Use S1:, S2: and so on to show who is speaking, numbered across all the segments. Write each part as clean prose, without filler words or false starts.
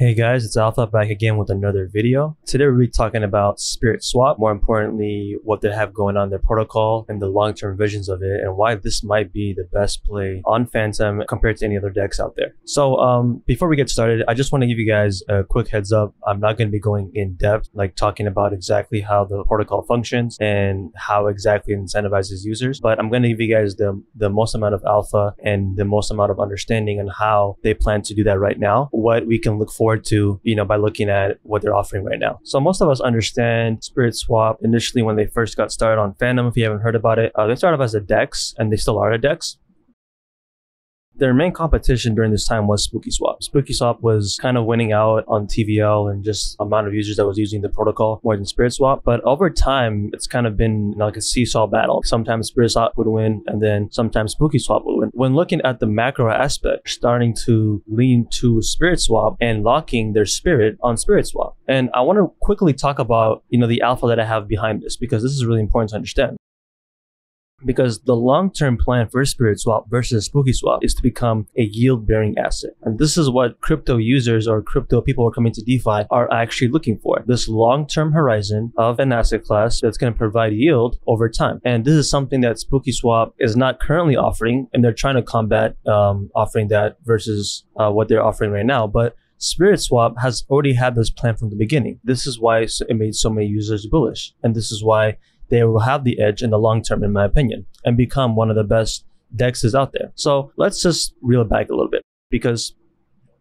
S1: Hey guys, it's Alpha back again with another video. Today we'll be talking about SpiritSwap, more importantly what they have going on in their protocol and the long-term visions of it, and why this might be the best play on Phantom compared to any other decks out there. So before we get started, I just want to give you guys a quick heads up. I'm not going to be going in depth, like talking about exactly how the protocol functions and how exactly it incentivizes users, but I'm going to give you guys the most amount of alpha and the most amount of understanding on how they plan to do that right now, what we can look forward to, by looking at what they're offering right now. So most of us understand SpiritSwap initially when they first got started on Phantom. If you haven't heard about it, they started off as a DEX, and they still are a DEX. Their main competition during this time was SpookySwap. SpookySwap was kind of winning out on TVL and just amount of users that was using the protocol more than SpiritSwap. But over time, it's kind of been like a seesaw battle. Sometimes SpiritSwap would win, and then sometimes SpookySwap would win. When looking at the macro aspect, starting to lean to SpiritSwap and locking their spirit on SpiritSwap. And I want to quickly talk about, the alpha that I have behind this, because this is really important to understand. Because the long-term plan for SpiritSwap versus SpookySwap is to become a yield-bearing asset. And this is what crypto users or crypto people who are coming to DeFi are actually looking for. This long-term horizon of an asset class that's going to provide yield over time. And this is something that SpookySwap is not currently offering, and they're trying to combat offering that versus what they're offering right now. But SpiritSwap has already had this plan from the beginning. This is why it made so many users bullish. And this is why they will have the edge in the long term, in my opinion, and become one of the best DEXs out there. So let's just reel it back a little bit, because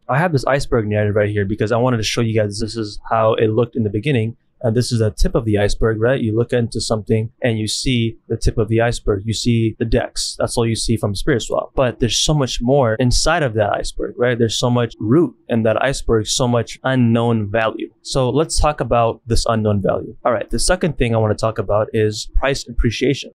S1: I have this iceberg narrative right here because I wanted to show you guys this is how it looked in the beginning. And this is the tip of the iceberg, right? You look into something and you see the tip of the iceberg. You see the DEX. That's all you see from SpiritSwap. But there's so much more inside of that iceberg, right? There's so much root in that iceberg, so much unknown value. So let's talk about this unknown value. All right, the second thing I want to talk about is price appreciation.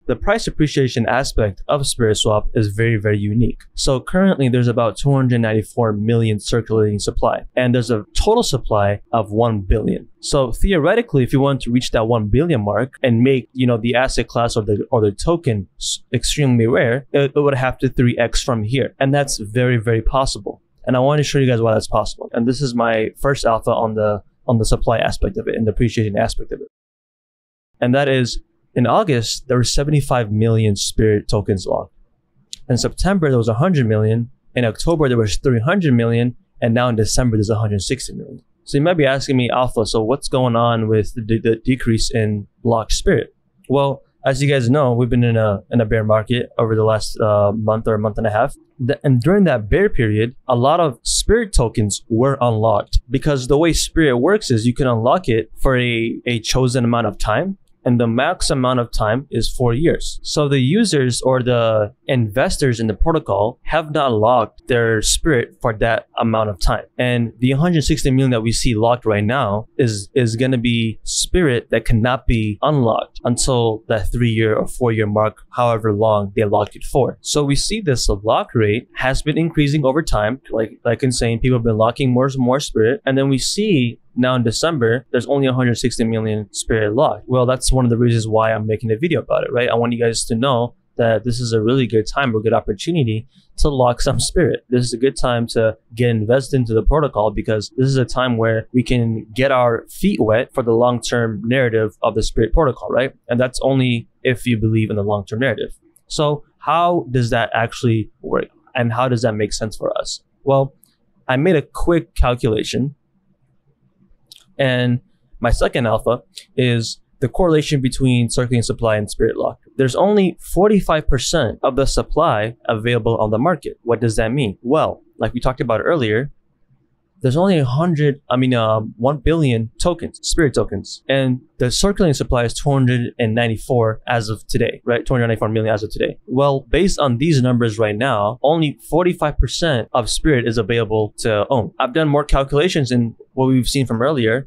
S1: The price appreciation aspect of SpiritSwap is very, very unique. So currently there's about 294 million circulating supply, and there's a total supply of 1 billion. So theoretically, if you want to reach that 1 billion mark and make, the asset class or the token extremely rare, it would have to 3x from here. And that's very, very possible. And I want to show you guys why that's possible. And this is my first alpha on the supply aspect of it and the appreciation aspect of it. And that is, in August, there were 75 million Spirit tokens locked. In September, there was 100 million. In October, there was 300 million. And now in December, there's 160 million. So you might be asking me, Alpha, so what's going on with the decrease in blocked Spirit? Well, as you guys know, we've been in a bear market over the last month or a month and a half. And during that bear period, a lot of Spirit tokens were unlocked, because the way Spirit works is you can unlock it for a chosen amount of time. And the max amount of time is 4 years. So the users or the investors in the protocol have not locked their Spirit for that amount of time. And the 160 million that we see locked right now is going to be Spirit that cannot be unlocked until that 3-year or 4-year mark, however long they locked it for. So we see this lock rate has been increasing over time. Like I'm saying, people have been locking more and more Spirit. And then we see now in December, there's only 160 million Spirit locked. Well, that's one of the reasons why I'm making a video about it, right? I want you guys to know that this is a really good time or good opportunity to lock some Spirit. This is a good time to get invested into the protocol, because this is a time where we can get our feet wet for the long-term narrative of the Spirit protocol, right? And that's only if you believe in the long-term narrative. So how does that actually work? And how does that make sense for us? Well, I made a quick calculation. And my second alpha is the correlation between circulating supply and Spirit lock. There's only 45% of the supply available on the market. What does that mean? Well, like we talked about earlier, there's only 1 billion tokens, Spirit tokens. And the circulating supply is 294 as of today, right? 294 million as of today. Well, based on these numbers right now, only 45% of Spirit is available to own. I've done more calculations in what we've seen from earlier.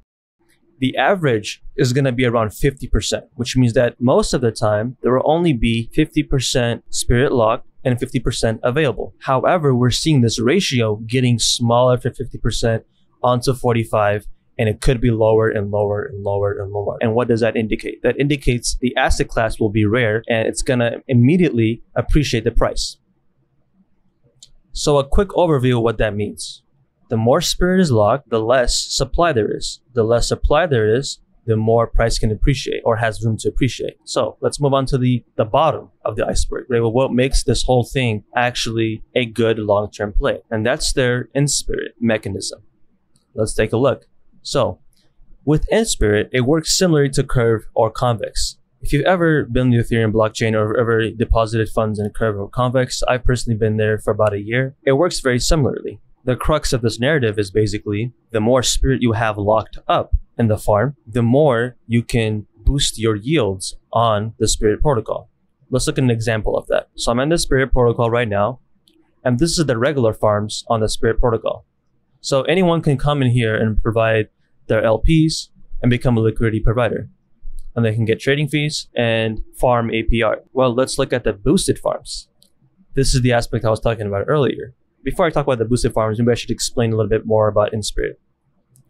S1: The average is going to be around 50%, which means that most of the time, there will only be 50% Spirit locked and 50% available. However, we're seeing this ratio getting smaller from 50% onto 45, and it could be lower and lower and lower and lower. And what does that indicate? That indicates the asset class will be rare, and it's going to immediately appreciate the price. So a quick overview of what that means. The more spirit is locked, the less supply there is. The less supply there is, the more price can appreciate or has room to appreciate. So let's move on to the bottom of the iceberg, right? Well, what makes this whole thing actually a good long-term play? And that's their in-spirit mechanism. Let's take a look. So with in-spirit, it works similarly to Curve or Convex. If you've ever been in the Ethereum blockchain or ever deposited funds in Curve or Convex, I've personally been there for about a year. It works very similarly. The crux of this narrative is basically the more spirit you have locked up in the farm, the more you can boost your yields on the Spirit protocol. Let's look at an example of that. So I'm in the Spirit protocol right now, and this is the regular farms on the Spirit protocol. So anyone can come in here and provide their LPs and become a liquidity provider. And they can get trading fees and farm APR. Well, let's look at the boosted farms. This is the aspect I was talking about earlier. Before I talk about the boosted farms, maybe I should explain a little bit more about in-spirit.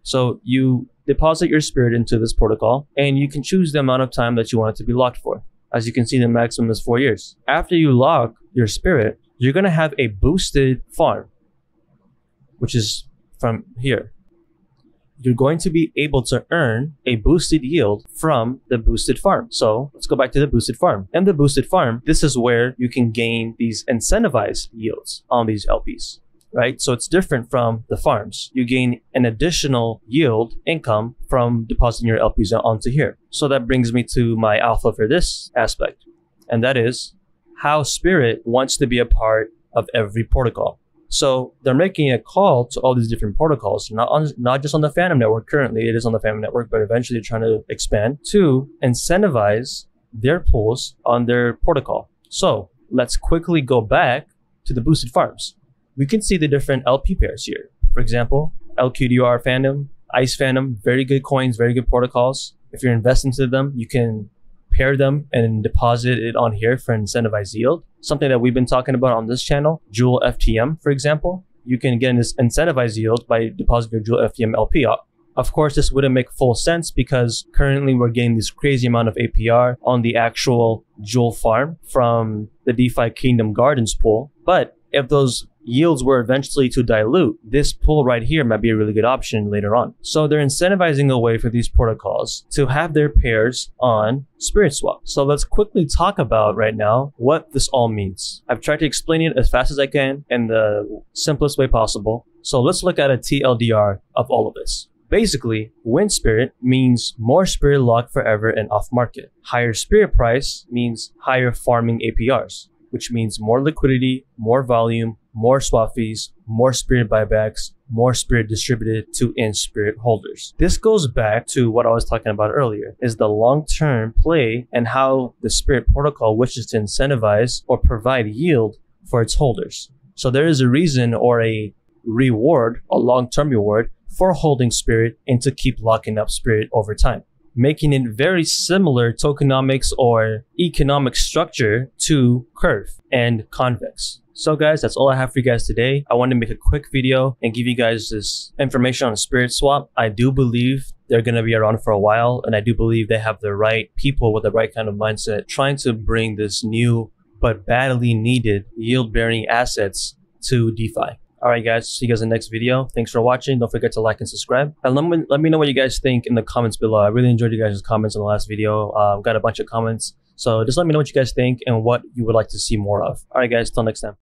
S1: So you deposit your spirit into this protocol, and you can choose the amount of time that you want it to be locked for. As you can see, the maximum is 4 years. After you lock your spirit, you're going to have a boosted farm, which is from here. You're going to be able to earn a boosted yield from the boosted farm. So let's go back to the boosted farm. And the boosted farm, this is where you can gain these incentivized yields on these LPs, right? So it's different from the farms. You gain an additional yield income from depositing your LPs onto here. So that brings me to my alpha for this aspect. And that is how Spirit wants to be a part of every protocol. So they're making a call to all these different protocols, not just on the Phantom network. Currently, it is on the Phantom network, but eventually they're trying to expand to incentivize their pools on their protocol. So let's quickly go back to the boosted farms. We can see the different LP pairs here. For example, LQDR Phantom, Ice Phantom, very good coins, very good protocols. If you're investing into them, you can pair them and deposit it on here for incentivized yield. Something that we've been talking about on this channel, Jewel FTM, for example. You can get this incentivized yield by depositing your Jewel FTM LP. Of course, this wouldn't make full sense because currently we're getting this crazy amount of APR on the actual Jewel farm from the DeFi Kingdom Gardens pool. But if those yields were eventually to dilute, this pool right here might be a really good option later on. So they're incentivizing a way for these protocols to have their pairs on SpiritSwap. So let's quickly talk about right now what this all means. I've tried to explain it as fast as I can in the simplest way possible. So let's look at a TLDR of all of this. Basically, win spirit means more spirit locked forever and off market. Higher spirit price means higher farming APRs, which means more liquidity, more volume, more swap fees, more spirit buybacks, more spirit distributed to in-spirit holders. This goes back to what I was talking about earlier, is the long-term play and how the Spirit protocol wishes to incentivize or provide yield for its holders. So there is a reason or a reward, a long-term reward for holding spirit and to keep locking up spirit over time, making it very similar tokenomics or economic structure to Curve and Convex. So guys, that's all I have for you guys today. I wanted to make a quick video and give you guys this information on SpiritSwap. I do believe they're going to be around for a while, and I do believe they have the right people with the right kind of mindset trying to bring this new but badly needed yield-bearing assets to DeFi. Alright guys, see you guys in the next video. Thanks for watching. Don't forget to like and subscribe. And let me know what you guys think in the comments below. I really enjoyed you guys' comments in the last video. Got a bunch of comments. So just let me know what you guys think and what you would like to see more of. Alright guys, till next time.